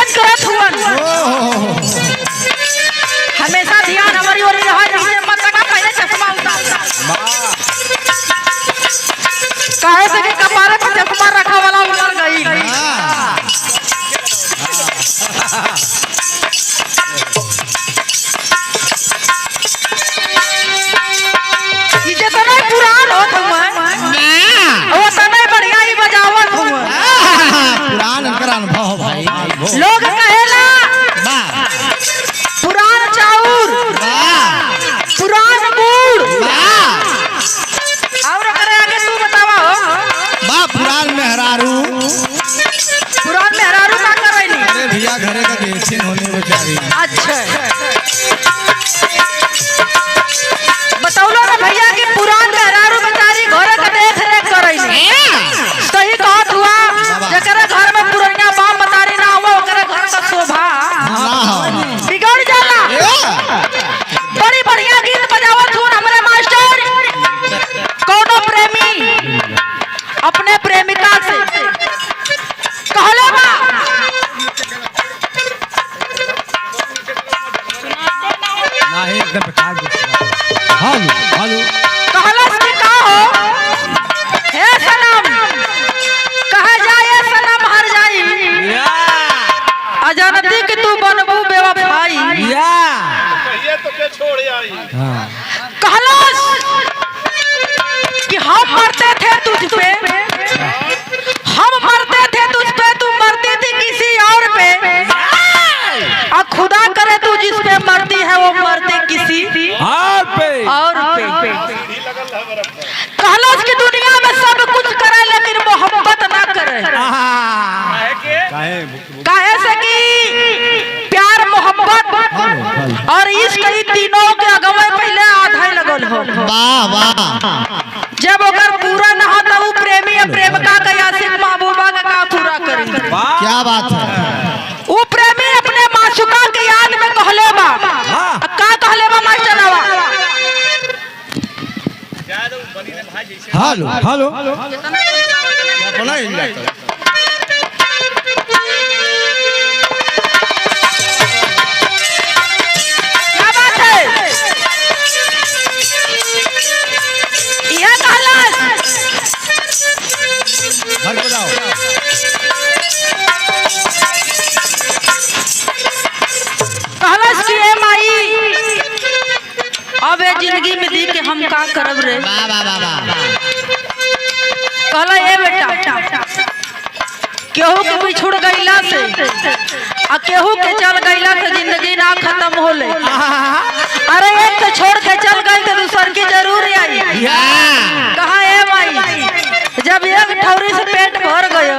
इज्जत करत हुआ। हमेशा ध्यान हमारी ओर रहा, नीचे मत लगा, पहले चश्मा उतार। काहे से कि कपारे पे चश्मा रखा वाला उतर गई। जितना पुरान होत हुआ वो तने बढ़िया ही बजावत हुआ। पुरान अंकर अनुभव भाई। लोग कहेला पुरान चाउर, पुरान गुड़, और करे आगे तू बतावा हो। बा पुरान मेहरारू, पुरान मेहरारू का करैली। अरे भैया घरे का देवचिन होने बेचारी। अच्छा बताउलो ना भैया कि पुरान मेहरारू बेचारी घरे का देख रेख करैली। सही कहत हुआ, जकरा घर में पुरनिया बाप मतारी ना हुआ ओकरा घर का शोभा बिगड़ जाला। बड़ी बढ़िया गीत बजावत हुआ हमारे मास्टर। कोनो प्रेमी अपने प्रेमिका से कहले बा नहीं एकदम बेकार। हेलो हेलो कहलस कि का हो हे सनम, कहा जाए सनम हर जाई, अजनती कि तू बनबू बेवफाई। ये तो के छोड़ आई। कहलस कि हम मरते थे तुझ पे, हम मरते थे तुझ पे, तू मरती थी किसी और पे, और खुदा करे तू जिस पे मरती है वो मरते किसी और पे। कहलस कि दुनिया में सब कुछ करे लेकिन मोहब्बत ना करे। काहे से कि प्यार मोहब्बत और इश्क ई तीनों के अगवे पहले आधा ही लगल हो। वाह वाह। जब ओकर पूरा ना हो तो प्रेमी या प्रेमिका का आशिक महबूबा का पूरा करी। क्या बात है। वो प्रेमी अपने माशूका के याद में कहले बा, का कहले बा मास्टरवा। हेलो हेलो अपना एंजॉय कर। क्या बात है। यह कहलस घर को जाओ। कहलस कि ए माई अब ए जिंदगी में दी के हम का करब रे। वाह वाह वाह वाह। कहला ए बेटा केहू के बिछुड़ गईला से आ केहू के चल गईला से जिंदगी ना खत्म होले। अरे एक तो छोड़ के चल गई तो दूसर की जरूर आई। कहा ए माई जब एक ठौरी से पेट भर गयो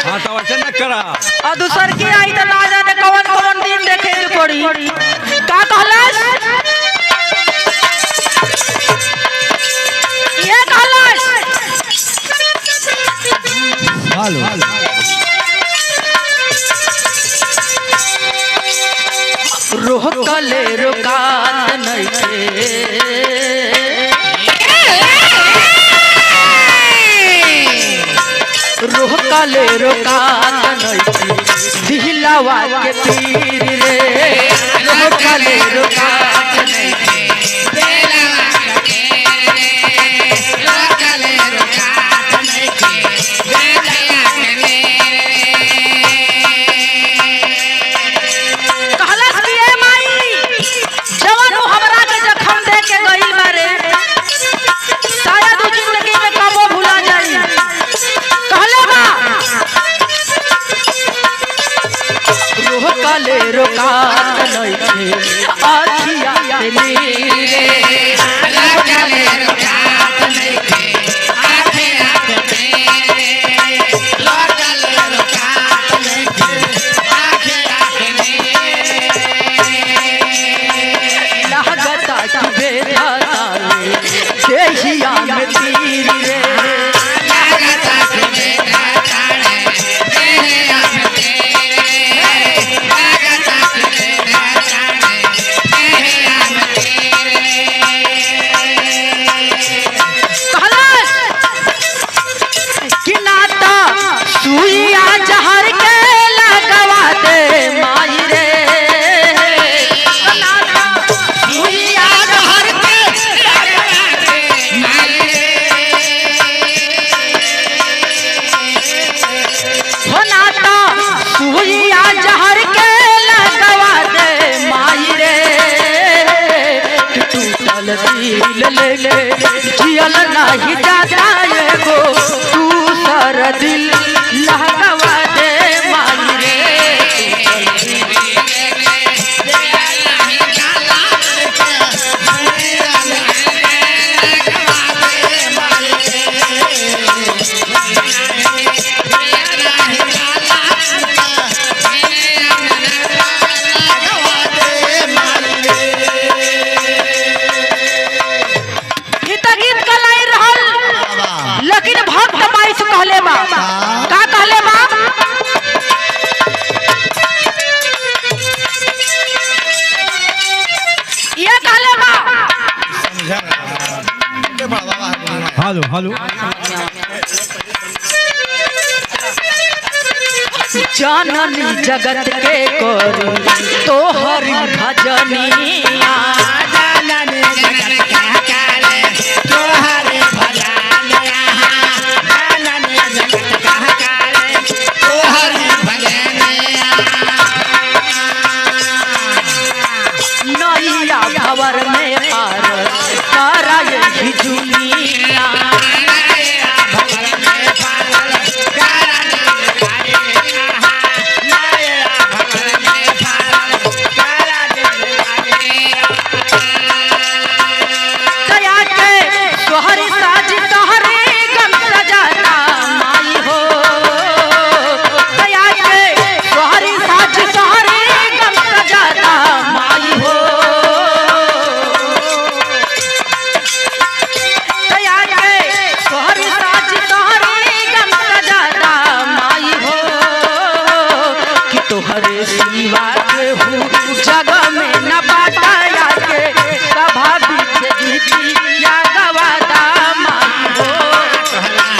हां तो वचन न करा और दूसर की आई तो ना जाने कौन कौन दिन देखे के पड़ी। का कहलस ये कहलस हेलो रोह कले रुकात नइखे, रोह कले रुकात नइखे, दिलवा के पीर रे। रोह कले रुकात नइखे, दिलवा के पीर रे। रोह कले रुकात नइखे, दिलवा के पीर रे। कहलस कि ए माई जवन हमरा के जखम दे के गइल बारे शायद उ जिंदगी में कबो भुला जाई। कहले बा रोह कले रुकात नइखे, आखिया के नीर रे। रोह कले रुकात नइखे, आखिया के नीर रे। रोह कले रुकात नइखे, आखिया के नीर रे। लागता कि बेधाता देहिया में तीर रे। लागता कि बेधाता देहिया में तीर रे। लागता कि बेधाता देहिया में तीर रे। कहलस कि नाता सुइया जहर के लगवा दे, जहर के लगवा दे माई रे टूटल दिल लेके जियल नहीं जाता एगो दूसर दिल लगवा दे माई रे लेकिन भक्त माई से कहले बा का कहले बा ये कहले बा समझा के बाबा हेलो हेलो जननी जगत के करू तोहर भजनिया जननी जगत के करे तोहर भजनिया जननी जगत के करे तोहर भजनिया नैया भवर में पार तारा यही दुनिया तोहरे सिवा के हूँ जगह में न बाटाया के सभा बीच गीतिया गवादा माई हो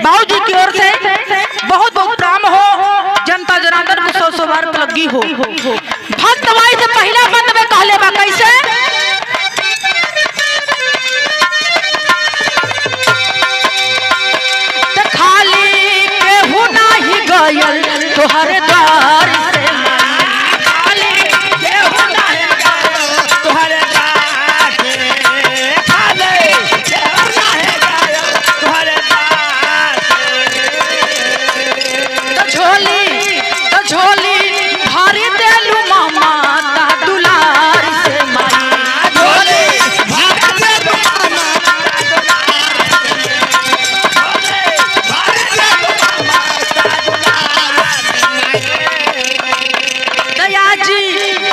बाबूजी की ओर से बहुत बहुत प्राम हो जनता जनार्दन को 100 बार लगी हो भक्त माई से पहला बंद में कहले बा कैसे तो खाली केहू नाही गयल तोहरे द्वार से खाली केहू नाही गयल तोहरे द्वार से खाली केहू नाही गयल तोहरे झोली भारी देलू मामा ता दुलार से माई झोली भारी देलू मामा ता दुलार दया जी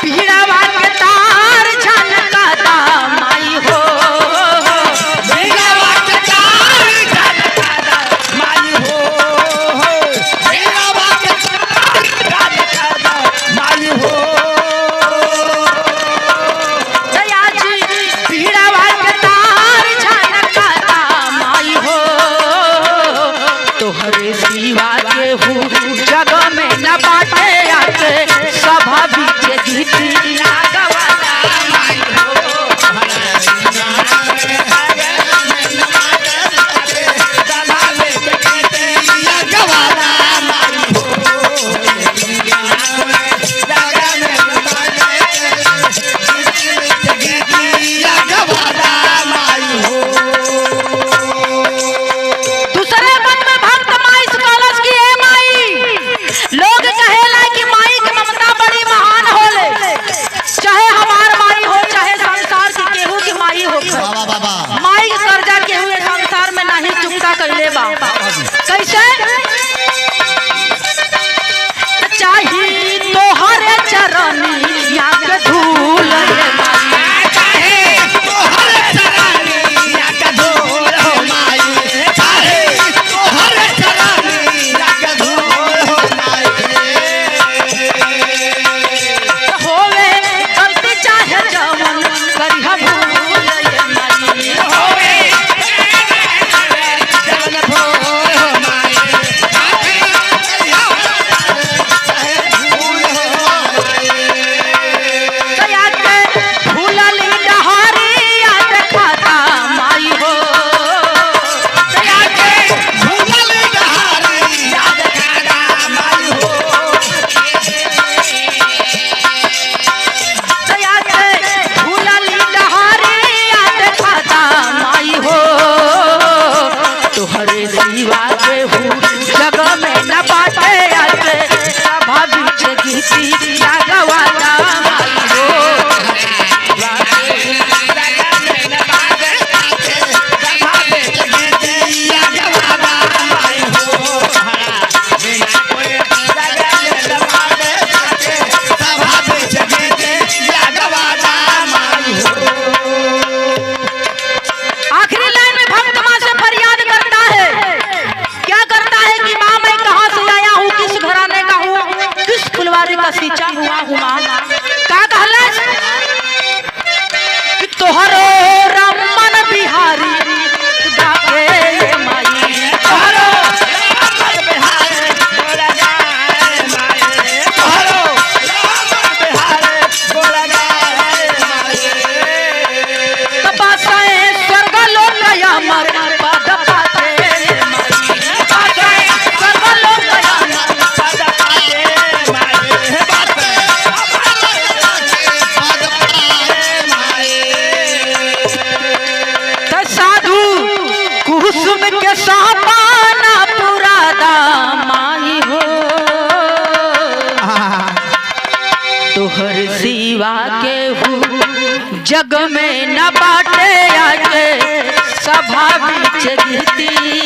पीड़ावा के तार झनकाता माई हो पीड़ावा के तार झनकाता माई हो पीड़ावा के माई हो दया जी पीड़ावा के तार झनकाता माई हो तोहरे सिवा के हूँ जगह में न बाटे आके सभा बीच गीतिया गवादा माई हो दूसरे मन में भक्त माई से कलश की ए माई लोग कहेला कि माई की ममता बड़ी महान होले सिवा के हूँ जग में न बाटे आके सभा बीच गीतिया